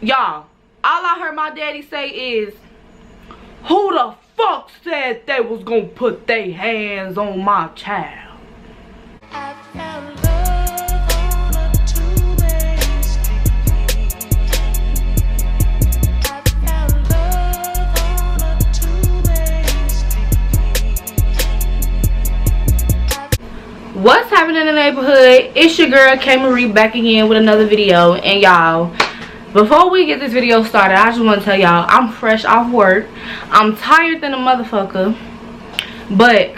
Y'all, all I heard my daddy say is, who the fuck said they was gonna put their hands on my child? I found love on a two-way street. I found love on a two-way street. What's happening in the neighborhood? It's your girl K Marie back again with another video. And y'all, before we get this video started, I just want to tell y'all I'm fresh off work. I'm tired than a motherfucker, but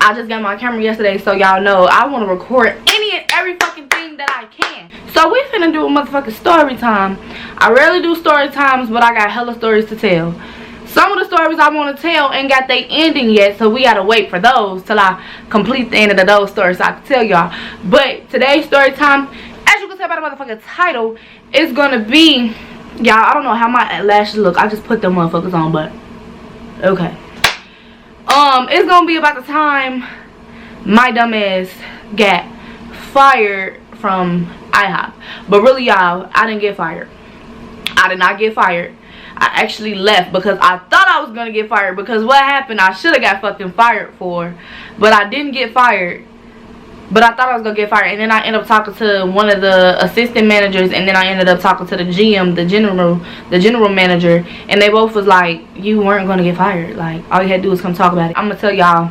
I just got my camera yesterday, so y'all know I want to record any and every fucking thing that I can. So we finna do a motherfucking story time. I rarely do story times, but I got hella stories to tell. Some of the stories I want to tell ain't got they ending yet, so we gotta wait for those till I complete the end of those stories so I can tell y'all. But today's story time, as you can tell by the motherfucking title, is gonna be, y'all, I don't know how my lashes look. I just put them motherfuckers on, but okay. It's gonna be about the time my dumb ass got fired from IHOP. But really, y'all, I didn't get fired. I did not get fired. I actually left because I thought I was gonna get fired, because what happened, I should have got fucking fired for, but I didn't get fired. But I thought I was gonna get fired, and then I ended up talking to one of the assistant managers, and then I ended up talking to the GM, the general manager, and they both was like, you weren't gonna get fired. Like, all you had to do was come talk about it. I'm gonna tell y'all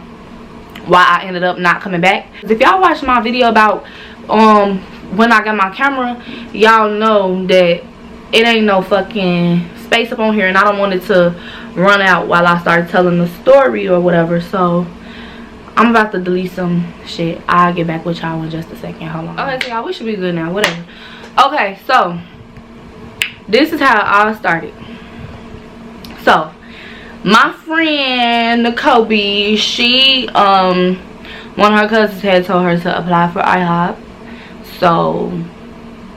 why I ended up not coming back. If y'all watched my video about when I got my camera, y'all know that it ain't no fucking space up on here, and I don't want it to run out while I start telling the story or whatever. So I'm about to delete some shit. I'll get back with y'all in just a second. Hold on. Okay, so y'all, we should be good now. Whatever. Okay, so this is how it all started. So my friend Kobe, she one of her cousins had told her to apply for IHOP. So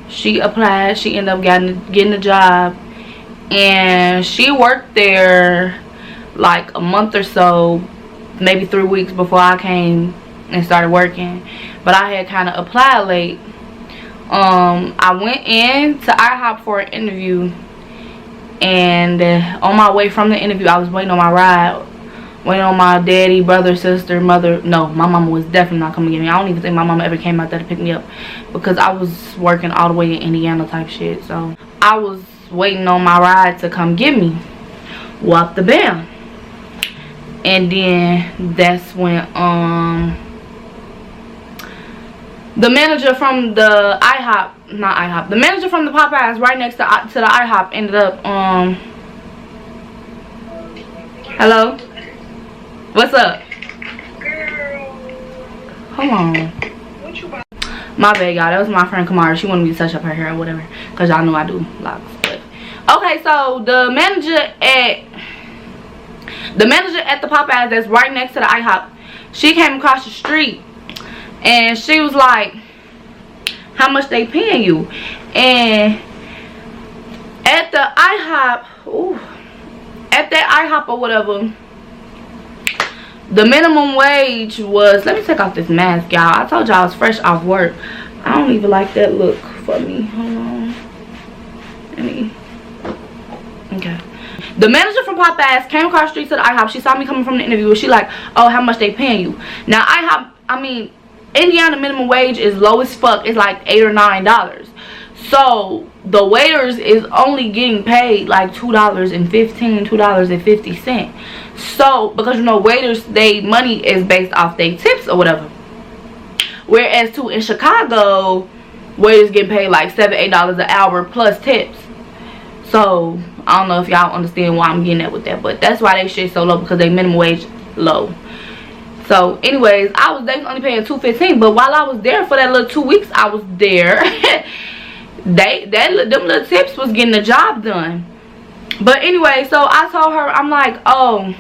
she applied. She ended up getting a job, and she worked there like a month or so, maybe 3 weeks before I came and started working. But I had kind of applied late. I went in to IHOP for an interview, and on my way from the interview, I was waiting on my ride, waiting on my daddy, brother, sister, mother. No, my mama was definitely not coming to get me. I don't even think my mama ever came out there to pick me up, because I was working all the way in Indiana type shit. So I was waiting on my ride to come get me. Whoop the bam. And then that's when the manager from the IHOP, not IHOP, the manager from the Popeyes right next to the IHOP ended up hello? What's up? Girl. Hold on. What you about? My bad, y'all. That was my friend Kamara. She wanted me to touch up her hair or whatever, because y'all know I do locks. But okay, so the manager at the Popeyes that's right next to the IHOP, she came across the street, and she was like, how much they paying you? And at the IHOP, at that IHOP or whatever, the minimum wage was, let me take off this mask, y'all. I told y'all I was fresh off work. I don't even like that look for me. Hold on. Okay. The manager from Popeyes came across the street to the IHOP. She saw me coming from the interview. She like, oh, how much they paying you? Now IHOP, I mean, Indiana minimum wage is low as fuck. It's like $8 or $9. So the waiters is only getting paid like $2.15, $2.50. So because, you know, waiters, they money is based off their tips or whatever. Whereas too in Chicago, waiters get paid like $7, $8 an hour plus tips. So I don't know if y'all understand why I'm getting at with that, but that's why they shit so low, because they minimum wage low. So anyways, they was only paying $2.15, but while I was there for that little 2 weeks I was there, them little tips was getting the job done. But anyway, so I told her, I'm like, oh,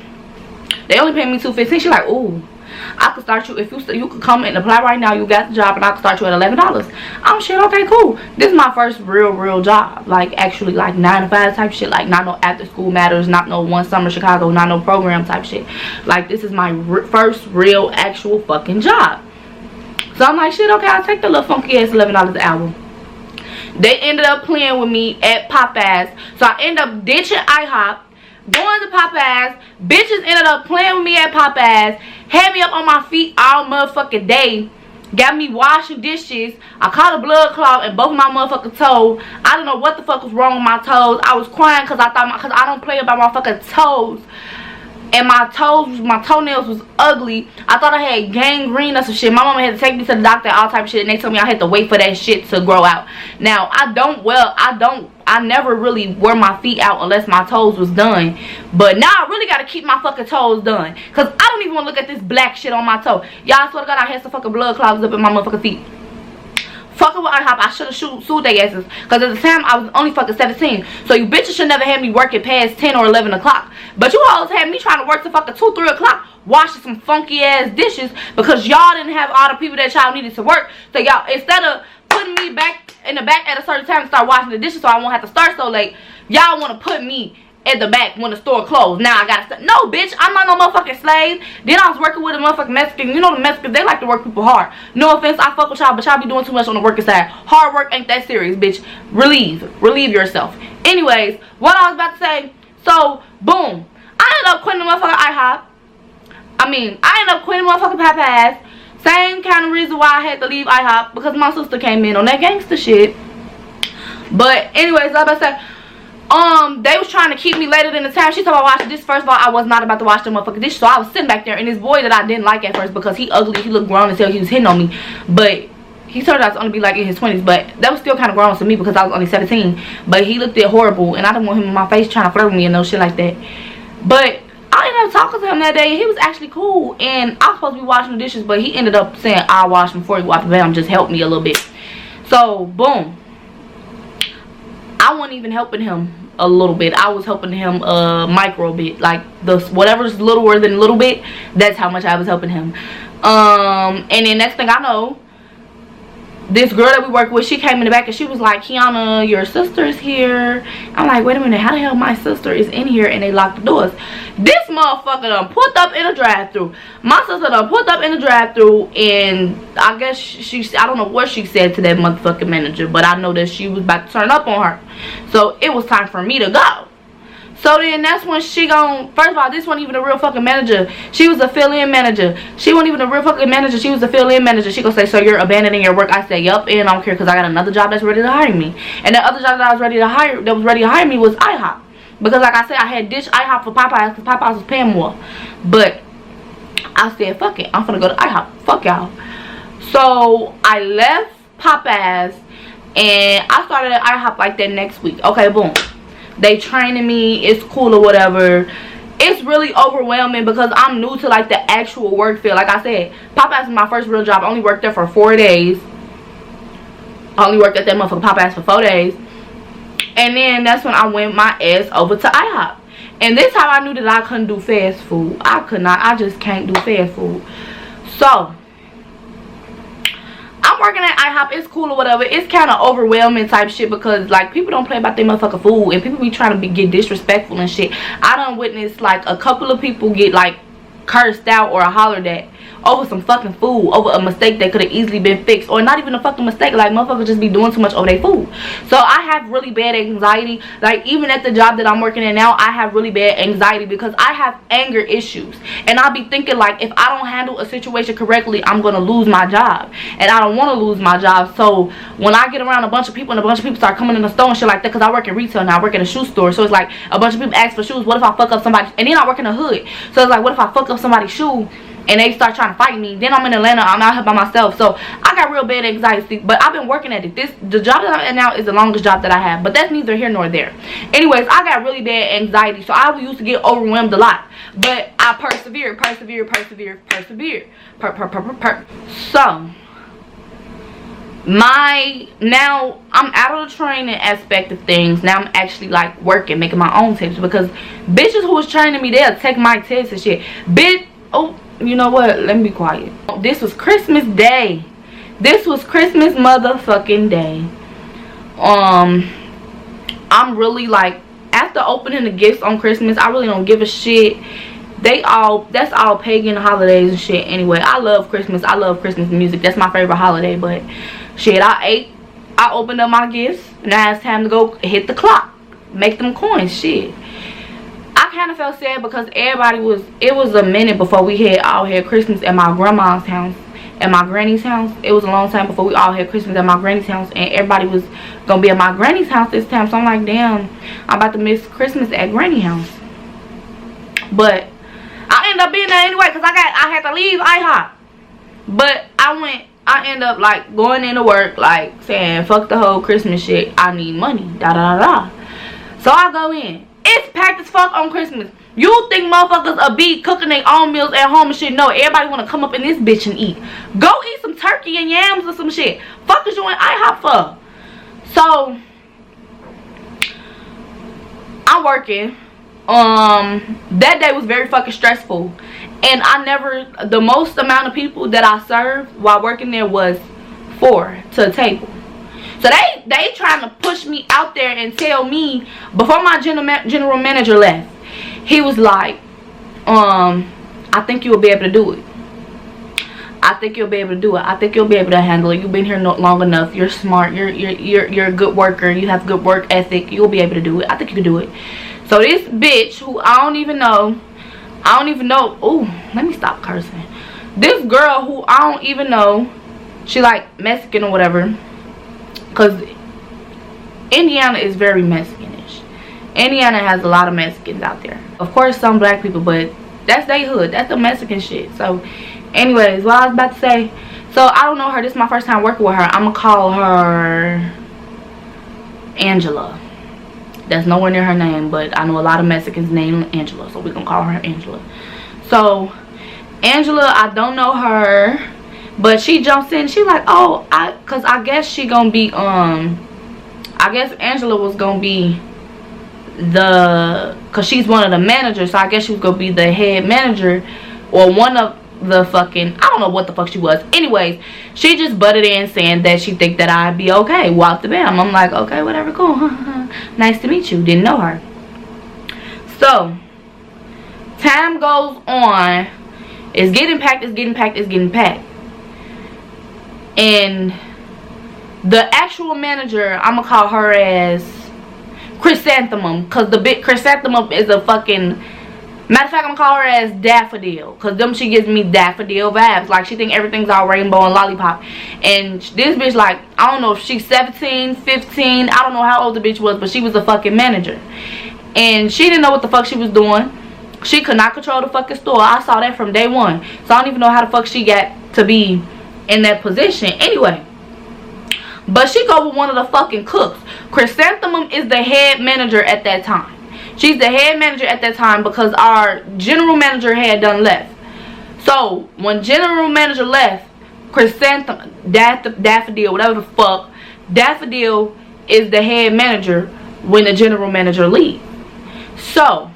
they only pay me $2.15. She like, ooh, I could start you, if you could come and apply right now, you got the job, and I could start you at $11. I'm shit, okay, cool. This is my first real job, like actually like 9 to 5 type shit, like not no after school matters, not no one summer Chicago, not no program type shit. Like this is my first real actual fucking job. So I'm like, shit, okay, I'll take the little funky ass $11 an hour. They ended up playing with me at Popeyes. So I ended up ditching IHOP, going to Popeyes. Bitches ended up playing with me at Popeyes, had me up on my feet all motherfucking day, got me washing dishes. I caught a blood clot in both of my motherfucking toes. I don't know what the fuck was wrong with my toes. I was crying because I don't play about my fucking toes. And my toenails was ugly. I thought I had gangrene or some shit. My mama had to take me to the doctor, all type of shit, and they told me I had to wait for that shit to grow out. Now, I never really wear my feet out unless my toes was done. But now I really gotta keep my fucking toes done. Cause I don't even wanna look at this black shit on my toe. Y'all, I swear to God, I had some fucking blood clots up in my motherfucking feet. Fucking with IHOP, I should have sued their asses. Because at the time, I was only fucking 17. So you bitches should never have me working past 10 or 11 o'clock. But you always had me trying to work till fucking 2, 3 o'clock. Washing some funky ass dishes. Because y'all didn't have all the people that y'all needed to work. So y'all, instead of putting me back in the back at a certain time to start washing the dishes so I won't have to start so late, y'all want to put me at the back when the store closed. Now I gotta start. No, bitch, I'm not no motherfucking slave. Then I was working with a motherfucking Mexican. You know the Mexicans, they like to work people hard. No offense, I fuck with y'all, but y'all be doing too much on the working side. Hard work ain't that serious, bitch. Relieve yourself. Anyways, what I was about to say, so boom, I ended up quitting the motherfucking IHOP. I ended up quitting motherfucking Popeyes. Same kind of reason why I had to leave IHOP, because my sister came in on that gangster shit. But anyways, like I said, they was trying to keep me later than the time. She told me I watched this. First of all, I was not about to watch the motherfucking dish. So I was sitting back there, and this boy that I didn't like at first because he ugly, he looked grown as hell, he was hitting on me. But he turned out to only be like in his 20s. But that was still kind of grown to me because I was only 17. But he looked horrible, and I didn't want him in my face trying to flirt with me and no shit like that. But I ended up talking to him that day. He was actually cool, and I was supposed to be washing the dishes, but he ended up saying, I'll wash them before you wash them. Just help me a little bit. So boom, I wasn't even helping him a little bit. I was helping him a micro bit, like the whatever's littler than a little bit, that's how much I was helping him. And then next thing I know, this girl that we work with, she came in the back and she was like, Kiana, your sister's here. I'm like, wait a minute, how the hell my sister is in here and they locked the doors? This motherfucker done pulled up in a drive-thru. My sister done pulled up in a drive-thru, and I guess I don't know what she said to that motherfucking manager, but I know that she was about to turn up on her. So it was time for me to go. So then that's when she first of all, this wasn't even a real fucking manager. She was a fill-in manager. She wasn't even a real fucking manager. She was a fill-in manager. She gonna say, so you're abandoning your work? I said, yup, and I don't care because I got another job that's ready to hire me. And the other job that was ready to hire me was IHOP. Because like I said, I had ditched IHOP for Popeyes because Popeyes was paying more. But I said, fuck it, I'm finna go to IHOP. Fuck y'all. So I left Popeyes and I started at IHOP like that next week. Okay, boom. They training me, it's cool or whatever. It's really overwhelming because I'm new to like the actual work field. Like I said, Popeyes is my first real job. I only worked there for 4 days. I only worked at that motherfucking Popeyes for 4 days. And then that's when I went my ass over to IHOP. And this how I knew that I couldn't do fast food. I could not. I just can't do fast food. So I'm working at IHOP. It's cool or whatever. It's kind of overwhelming type shit because like people don't play about their motherfucking food, and people be trying to get disrespectful and shit. I done witnessed like a couple of people get like cursed out or hollered at over some fucking food, over a mistake that could have easily been fixed, or not even a fucking mistake. Like motherfuckers just be doing too much over their food. So I have really bad anxiety. Like even at the job that I'm working at now, I have really bad anxiety because I have anger issues, and I'll be thinking like if I don't handle a situation correctly, I'm gonna lose my job, and I don't want to lose my job. So when I get around a bunch of people and a bunch of people start coming in the store and shit like that, because I work in retail now, I work in a shoe store, so it's like a bunch of people ask for shoes. What if I fuck up somebody? And then I work in the hood, so it's like what if I fuck up somebody's shoe and they start trying to fight me? Then I'm in Atlanta, I'm out here by myself, so I got real bad anxiety. But I've been working at it. The job that I'm at now is the longest job that I have, but that's neither here nor there. Anyways, I got really bad anxiety, so I used to get overwhelmed a lot, but I persevered. So now I'm out of the training aspect of things. Now I'm actually like working, making my own tips, because bitches who was training me, they'll take my tips and shit. Bitch, oh, you know what? Let me be quiet. This was Christmas Day. This was Christmas motherfucking day. I'm really like, after opening the gifts on Christmas, I really don't give a shit. That's all pagan holidays and shit. Anyway, I love Christmas. I love Christmas music. That's my favorite holiday. But shit, I ate I opened up my gifts. Now it's time to go hit the clock. Make them coins. Shit. I kind of felt sad because it was a minute before we all had Christmas at my grandma's house. At my granny's house. It was a long time before we all had Christmas at my granny's house, and everybody was gonna be at my granny's house this time. So I'm like, damn, I'm about to miss Christmas at granny's house. But I ended up being there anyway because I had to leave IHOP. But I ended up like going into work, like saying fuck the whole Christmas shit, I need money, da da da da. So I go in. It's packed as fuck on Christmas. You think motherfuckers will be cooking their own meals at home and shit? No, everybody want to come up in this bitch and eat. Go eat some turkey and yams or some shit. Fuck is you in IHOP for? So, I'm working. That day was very fucking stressful. And the most amount of people that I served while working there was 4 to a table. So they trying to push me out there and tell me, before my general manager left, he was like, I think you'll be able to do it. I think you'll be able to do it. I think you'll be able to handle it. You've been here long enough. You're smart. You're a good worker. You have good work ethic. You'll be able to do it. I think you can do it. So this bitch who I don't even know. Oh, let me stop cursing. This girl who I don't even know. She like Mexican or whatever. Because Indiana is very Mexicanish. Indiana has a lot of Mexicans out there. Of course, some black people, but that's their hood. That's the Mexican shit. So, anyways, what I was about to say. So, I don't know her. This is my first time working with her. I'm going to call her Angela. That's nowhere near her name, but I know a lot of Mexicans named Angela. So, we're going to call her Angela. So, Angela, I don't know her. But she jumps in. She like, oh, because I guess she going to be, I guess Angela was going to be because she's one of the managers, so I guess she was gonna be the head manager or one of the fucking, I don't know what the fuck she was. Anyways, she just butted in saying that she think that I'd be okay. Walk the bam. I'm like, okay, whatever, cool. Nice to meet you. Didn't know her. So time goes on. It's getting packed. And the actual manager, I'm gonna call her as Chrysanthemum, because the big Chrysanthemum is a fucking, matter of fact, I'm gonna call her as Daffodil, because she gives me daffodil vibes. Like, she think everything's all rainbow and lollipop. And this bitch, like, I don't know if she's 17, 15, I don't know how old the bitch was, but she was a fucking manager. And she didn't know what the fuck she was doing. She could not control the fucking store. I saw that from day one. So I don't even know how the fuck she got to be in that position. Anyway, but she go with one of the fucking cooks. Chrysanthemum is the head manager at that time. She's the head manager at that time because our general manager had done left. So when general manager left, Chrysanthemum, Daffodil, whatever the fuck, Daffodil is the head manager when the general manager leaves. So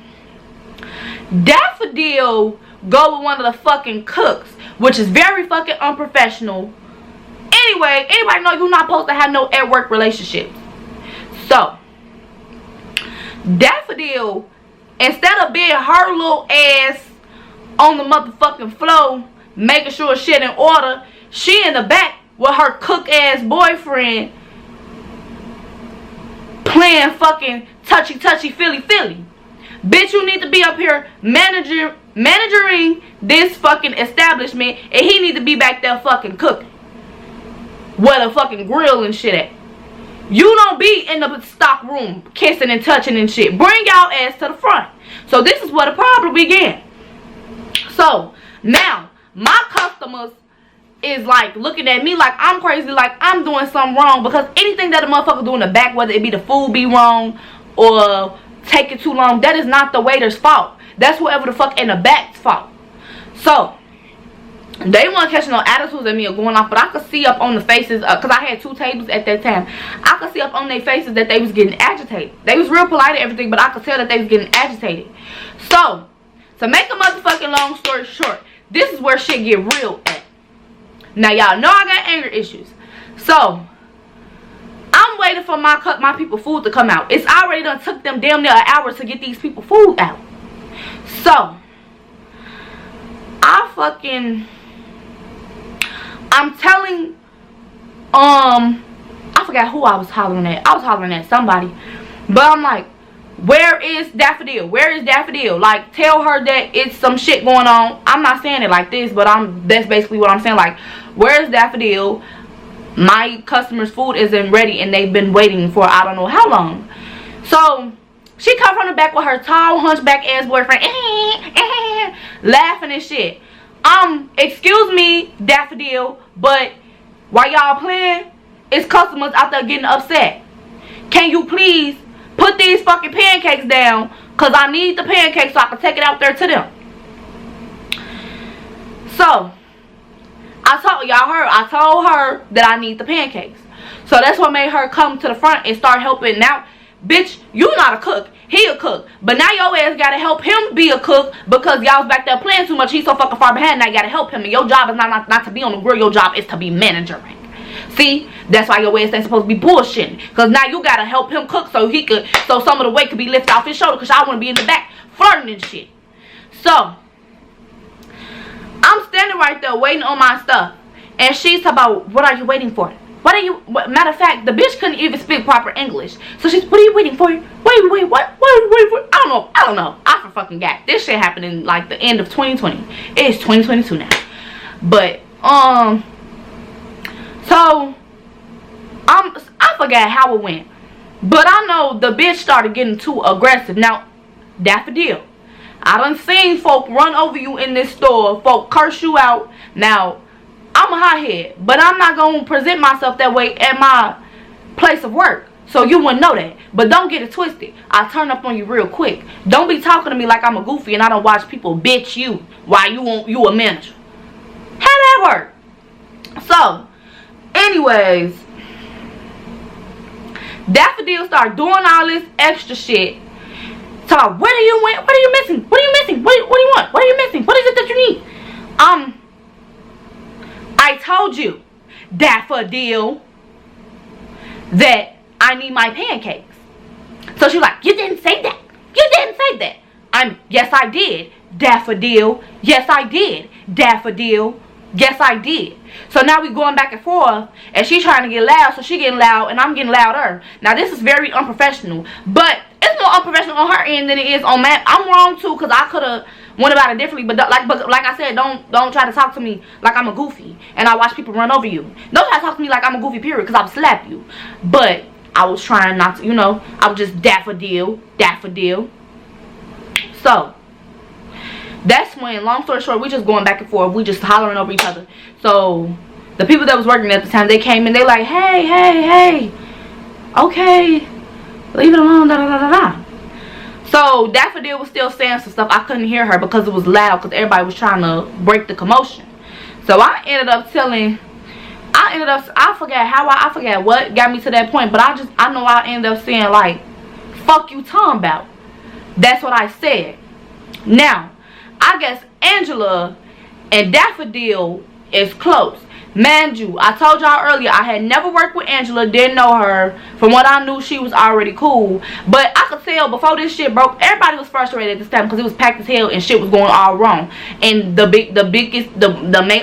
Daffodil go with one of the fucking cooks, which is very fucking unprofessional. Anyway, anybody know you're not supposed to have no at work relationships. So Daffodil, instead of being her little ass on the motherfucking floor making sure shit in order, she in the back with her cook ass boyfriend playing fucking touchy feely. Bitch, you need to be up here managing this fucking establishment, and he need to be back there fucking cooking where the fucking grill and shit at. You don't be in the stock room kissing and touching and shit. Bring y'all ass to the front. So this is where the problem began. So now my customers is like looking at me like I'm crazy, like I'm doing something wrong, because anything that a motherfucker do in the back, whether it be the food be wrong or take it too long, that is not the waiter's fault. That's whoever the fuck in the back's fault. So they weren't catching no attitudes at me or going off, but I could see up on the faces, because I had 2 tables at that time. I could see up on their faces that they was getting agitated. They was real polite and everything, but I could tell that they was getting agitated. So, to make a motherfucking long story short, this is where shit get real at. Now, y'all know I got anger issues. So, I'm waiting for my people food to come out. It's already done took them damn near an hour to get these people food out. So, I'm telling I forgot who I was hollering at. I was hollering at somebody. But I'm like, where is Daffodil? Where is Daffodil? Like, tell her that it's some shit going on. I'm not saying it like this, but that's basically what I'm saying. Like, where is Daffodil? My customer's food isn't ready and they've been waiting for I don't know how long. So she come from the back with her tall hunchback ass boyfriend laughing and shit. Excuse me, Daffodil, but while y'all playing, it's customers out there getting upset. Can you please put these fucking pancakes down? Cause I need the pancakes so I can take it out there to them. So I told her that I need the pancakes. So that's what made her come to the front and start helping. Now, bitch, you not a cook. He a cook. But now your ass gotta help him be a cook because y'all was back there playing too much. He's so fucking far behind. Now you gotta help him. And your job is not to be on the grill. Your job is to be manager rank. See? That's why your ass ain't supposed to be bullshitting. Because now you gotta help him cook so some of the weight could be lifted off his shoulder. Because y'all want to be in the back flirting and shit. So I'm standing right there waiting on my stuff. And she's talking about, what are you waiting for? Matter of fact, the bitch couldn't even speak proper English. So she's, what are you waiting for? Wait, what are you waiting for? I don't know. I for fucking got. This shit happened in like the end of 2020. It's 2022 now. But, so, I forgot how it went. But I know the bitch started getting too aggressive. Now, Daffodil, I done seen folk run over you in this store. Folk curse you out. Now, I'm a hothead, but I'm not going to present myself that way at my place of work. So you wouldn't know that. But don't get it twisted. I'll turn up on you real quick. Don't be talking to me like I'm a goofy and I don't watch people bitch you while you a manager. How that work? So, anyways, Daffodil started doing all this extra shit. So, where do you went? What are you missing? What are you missing? What do you want? What are you missing? What is it that you need? I told you, Daffodil, that I need my pancakes. So she's like, you didn't say that. You didn't say that. Yes, I did, Daffodil. Yes, I did, Daffodil. Yes, I did. So now we going back and forth, and she's trying to get loud, so she getting loud, and I'm getting louder. Now this is very unprofessional, but it's more unprofessional on her end than it is on mine. I'm wrong too, cause I could have went about it differently. But like I said, don't try to talk to me like I'm a goofy and I watch people run over you. Don't try to talk to me like I'm a goofy, period, cause I'll slap you. But I was trying not to, you know. I was just Daffodil. So that's when, long story short, we just going back and forth. We just hollering over each other. So the people that was working at the time, they came in. They like, hey, okay, leave it alone, da. So Daffodil was still saying some stuff. I couldn't hear her because it was loud, because everybody was trying to break the commotion. So I ended up I forget what got me to that point, but I know I ended up saying, like, fuck you talking about. That's what I said. Now, I guess Angela and Daffodil is close. Mind you, I told y'all earlier, I had never worked with Angela, didn't know her. From what I knew, she was already cool. But I could tell before this shit broke, everybody was frustrated at this time because it was packed as hell and shit was going all wrong. And the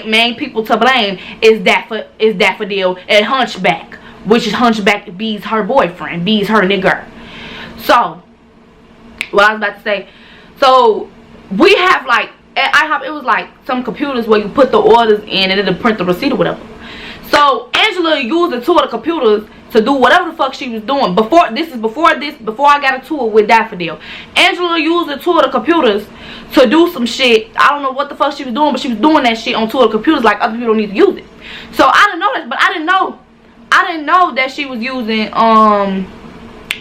main people to blame is Daffodil and Hunchback, which is Hunchback B's her boyfriend, B's her nigger. So, what I was about to say, so we have, like, at IHOP, it was like some computers where you put the orders in and it'll print the receipt or whatever. So Angela used the two of the computers to do whatever the fuck she was doing. Before I got a tour with Daffodil, Angela used the two of the computers to do some shit. I don't know what the fuck she was doing, but she was doing that shit on two of the computers like other people don't need to use it. So I didn't know that, but I didn't know that she was using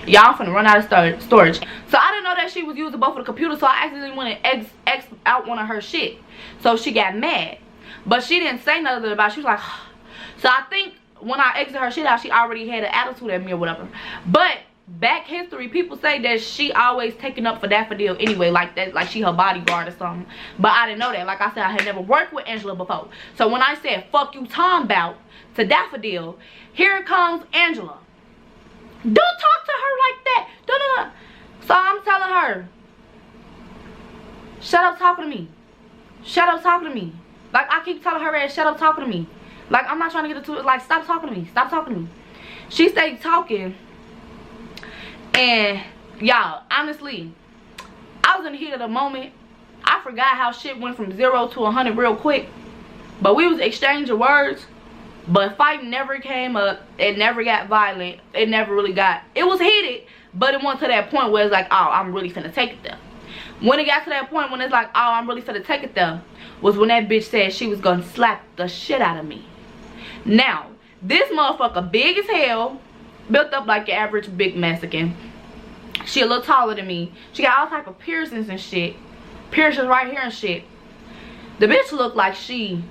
y'all, I'm finna run out of storage. So I didn't know that she was using both of the computers, so I accidentally went and X out one of her shit. So she got mad. But she didn't say nothing about it. She was like, so I think when I exited her shit out, she already had an attitude at me or whatever. But back history, people say that she always taking up for Daffodil anyway, like that, like she her bodyguard or something. But I didn't know that. Like I said, I had never worked with Angela before. So when I said, fuck you talking about to Daffodil, here comes Angela. Don't talk to her like that. No. So I'm telling her, shut up talking to me. Shut up talking to me. Like, I keep telling her ass, shut up talking to me. Like, I'm not trying to get into it. Like, stop talking to me. Stop talking to me. She stayed talking. And y'all, honestly, I was in the heat of the moment. I forgot how shit went from 0 to 100 real quick. But we was exchanging words. But fighting never came up. It never got violent. It never really got, it was heated. But it went to that point where it's like, oh, I'm really finna take it there. When it got to that point when it's like, oh, I'm really finna take it there, was when that bitch said she was gonna slap the shit out of me. Now, this motherfucker big as hell, built up like your average big Mexican. She a little taller than me. She got all type of piercings and shit. Piercings right here and shit. The bitch looked like she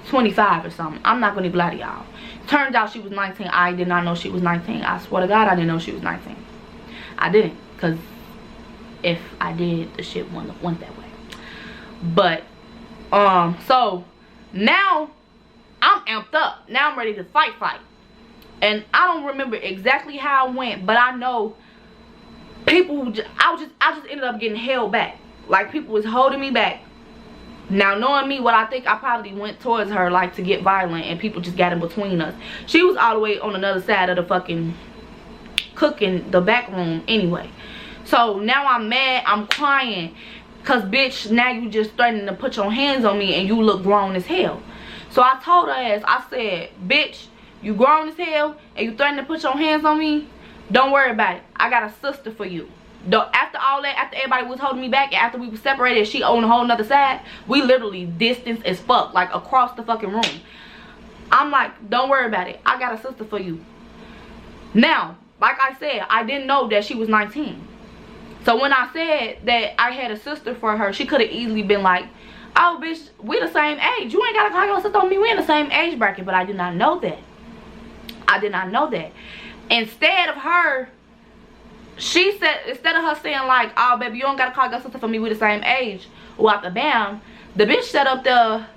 25 or something. I'm not gonna even lie to y'all. Turns out she was 19. I did not know she was 19. I swear to God, I didn't know she was 19. I didn't, because if I did, the shit wouldn't have went that way. But so now I'm amped up. Now I'm ready to fight. And I don't remember exactly how it went, but I know people, I just ended up getting held back. Like, people was holding me back. Now, knowing me, what I think, I probably went towards her like to get violent, and people just got in between us. She was all the way on another side of the fucking cooking, the back room anyway. So now I'm mad, I'm crying, cause bitch, now you just threatening to put your hands on me and you look grown as hell. So I told her ass, I said, bitch, you grown as hell and you threatening to put your hands on me? Don't worry about it. I got a sister for you. After all that, after everybody was holding me back, and after we were separated, she on a whole nother side, we literally distanced as fuck, like across the fucking room. I'm like, don't worry about it. I got a sister for you. Now, like I said, I didn't know that she was 19. So when I said that I had a sister for her, she could have easily been like, oh bitch, we the same age. You ain't gotta call your sister on me. We in the same age bracket. But I did not know that. I did not know that. Instead of her, she said, instead of her saying like, oh baby, you don't gotta call your sister for me, we the same age, well, out the bam, the bitch sat up there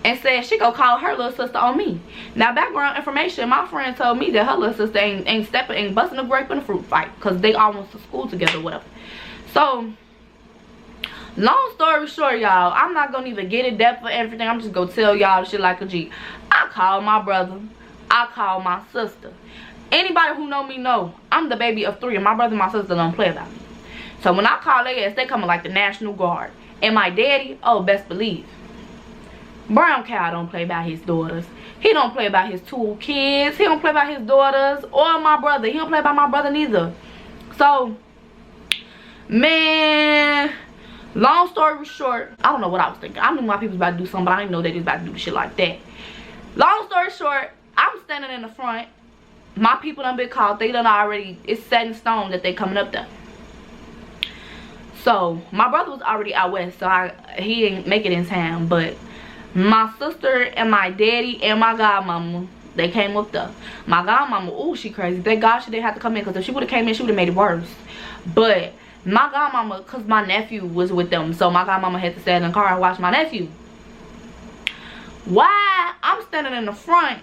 and said she go call her little sister on me. Now, background information, my friend told me that her little sister ain't busting a grape in a fruit fight, because they all went to school together or whatever. So, long story short, y'all, I'm not gonna even get in depth for everything. I'm just gonna tell y'all shit like a G. I call my brother, I call my sister. Anybody who know me know I'm the baby of 3, and my brother and my sister don't play about me. So when I call their ass, they coming like the National Guard. And my daddy, oh, best believe, Brown Cow don't play about his daughters. He don't play about his 2 kids. He don't play about his daughters or my brother. He don't play about my brother neither. So, man, long story short, I don't know what I was thinking. I knew my people was about to do something, but I didn't know they was about to do shit like that. Long story short, I'm standing in the front. My people done been called. They done already, it's set in stone that they coming up there. So, my brother was already out west, so he didn't make it in time. But my sister and my daddy and my godmama, they came up there. My godmama, ooh, she crazy. Thank God she didn't have to come in, because if she would have came in, she would have made it worse. But my godmama, because my nephew was with them, so my godmama had to stay in the car and watch my nephew. Why? I'm standing in the front.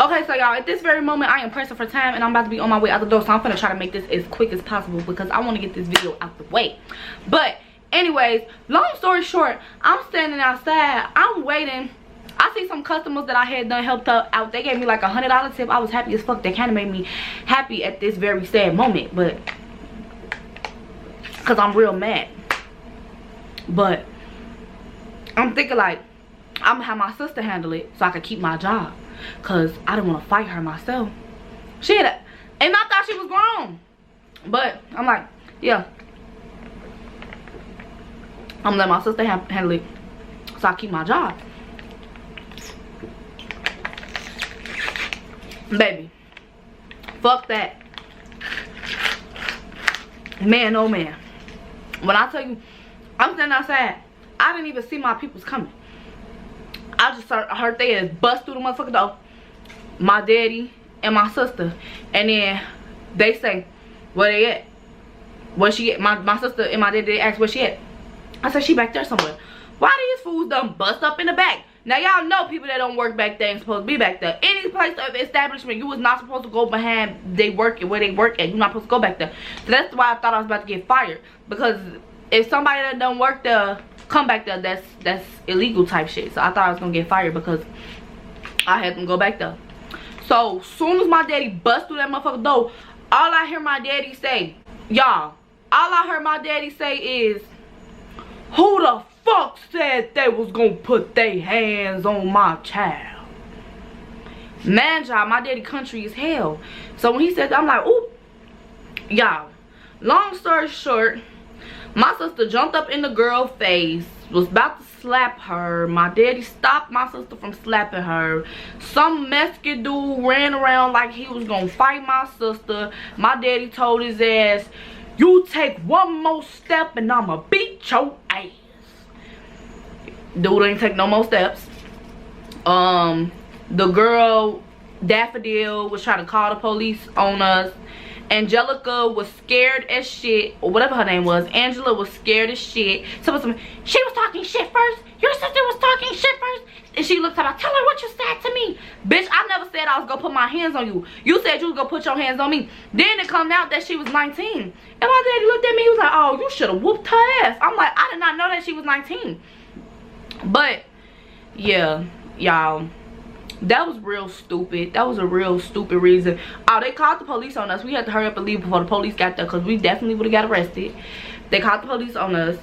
Okay, so y'all, at this very moment, I am pressing for time, and I'm about to be on my way out the door, so I'm gonna try to make this as quick as possible, because I want to get this video out the way. But anyways, long story short, I'm standing outside, I'm waiting. I see some customers that I had done helped out. They gave me like $100 tip. I was happy as fuck. They kind of made me happy at this very sad moment, but because I'm real mad. But I'm thinking like, I'm gonna have my sister handle it so I can keep my job, because I didn't want to fight her myself. She had and I thought she was grown, but I'm like, yeah, I'm gonna let my sister handle it so I keep my job. Baby, fuck that. Man, oh man, when I tell you, I'm standing outside, I didn't even see my peoples coming. I just heard they ass bust through the motherfucking door. My daddy and my sister. And then they say, where they at? Where she at? My sister and my daddy, they asked where she at. I said, she back there somewhere. Why these fools done bust up in the back? Now y'all know people that don't work back there ain't supposed to be back there. Any place of establishment, you was not supposed to go behind they work and where they work at. You're not supposed to go back there. So that's why I thought I was about to get fired. Because if somebody that don't work there come back there, that's illegal type shit. So I thought I was gonna get fired because I had them go back there. So soon as my daddy bust through that motherfucking door, all I hear my daddy say, y'all, all I heard my daddy say is, who the fuck said they was gonna put their hands on my child? Man, y'all, my daddy country as hell. So when he said that, I'm like, ooh. Y'all, long story short, my sister jumped up in the girl's face, was about to slap her. My daddy stopped my sister from slapping her. Some Mexican dude ran around like he was gonna fight my sister. My daddy told his ass, you take one more step and I'ma beat your ass. Dude ain't take no more steps. The girl, Daffodil, was trying to call the police on us. Angelica was scared as shit, or whatever her name was. Angela was scared as shit. She was talking shit first. Your sister was talking shit first. And she looked at me, tell her what you said to me. Bitch, I never said I was gonna put my hands on you. You said you was gonna put your hands on me. Then it come out that she was 19. And my daddy looked at me, he was like, oh, you should have whooped her ass. I'm like, I did not know that she was 19. But, yeah, y'all. That was real stupid. That was a real stupid reason. Oh, they called the police on us. We had to hurry up and leave before the police got there, because we definitely would have got arrested. They called the police on us.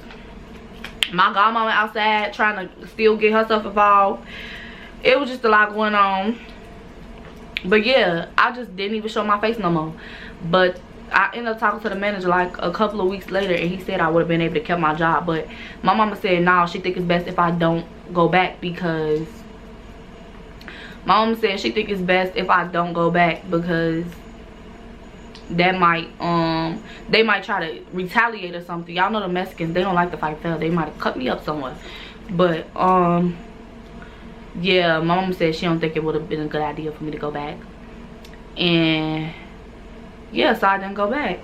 My godmama outside trying to still get herself involved. It was just a lot going on. But yeah, I just didn't even show my face no more. But I ended up talking to the manager like a couple of weeks later, and he said I would have been able to keep my job. But my mama said, no, she think it's best if I don't go back, because my mom said she think it's best if I don't go back, because that might they might try to retaliate or something. Y'all know the Mexicans, they don't like to fight fair. They might have cut me up somewhere. But yeah, my mom said she don't think it would have been a good idea for me to go back. And yeah, so I didn't go back.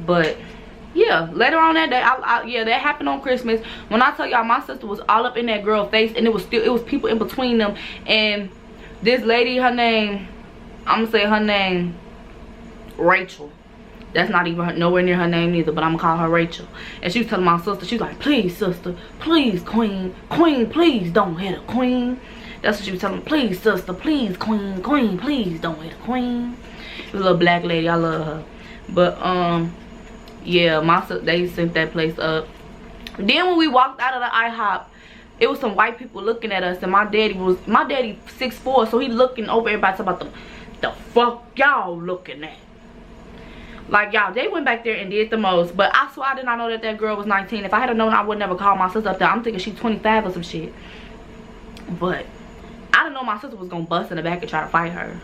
But yeah, later on that day, yeah, that happened on Christmas. When I tell y'all, my sister was all up in that girl's face, and it was people in between them. And this lady, her name, I'm gonna say her name, Rachel. That's not even nowhere near her name either, but I'm gonna call her Rachel. And she was telling my sister, she was like, please sister, please queen, please don't hit her, queen. That's what she was telling me. Please sister, please queen, please don't hit her, queen. It was a little black lady, I love her. But yeah, they sent that place up. Then when we walked out of the IHOP, it was some white people looking at us, and my daddy 6'4", so he looking over everybody talking about the fuck y'all looking at. Like, y'all, they went back there and did the most. But I swear I did not know that girl was 19. If I had known, I would never call my sister up there. I'm thinking she's 25 or some shit. But I didn't know my sister was gonna bust in the back and try to fight her.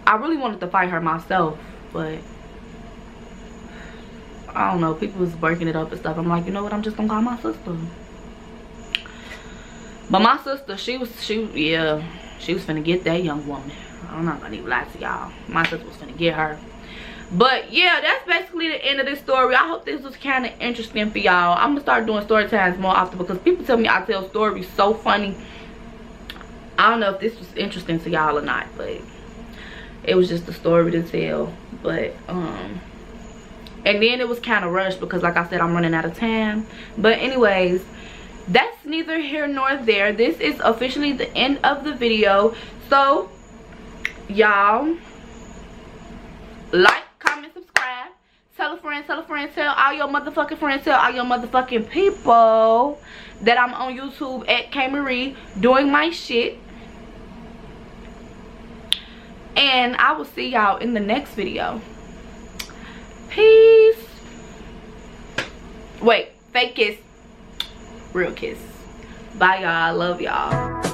I really wanted to fight her myself, but I don't know, people was breaking it up and stuff. I'm like, you know what, I'm just gonna call my sister. But my sister, she was finna get that young woman. I'm not gonna even lie to y'all. My sister was finna get her. But yeah, that's basically the end of this story. I hope this was kind of interesting for y'all. I'm gonna start doing story times more often, because people tell me I tell stories so funny. I don't know if this was interesting to y'all or not, but it was just a story to tell. But and then it was kind of rushed because, like I said, I'm running out of time. But anyways, that's neither here nor there. This is officially the end of the video. So y'all, like, comment, subscribe, tell a friend, tell all your motherfucking friends, tell all your motherfucking people that I'm on YouTube at K Marie doing my shit. And I will see y'all in the next video. Peace. Wait, fake kiss, real kiss. Bye y'all, love y'all.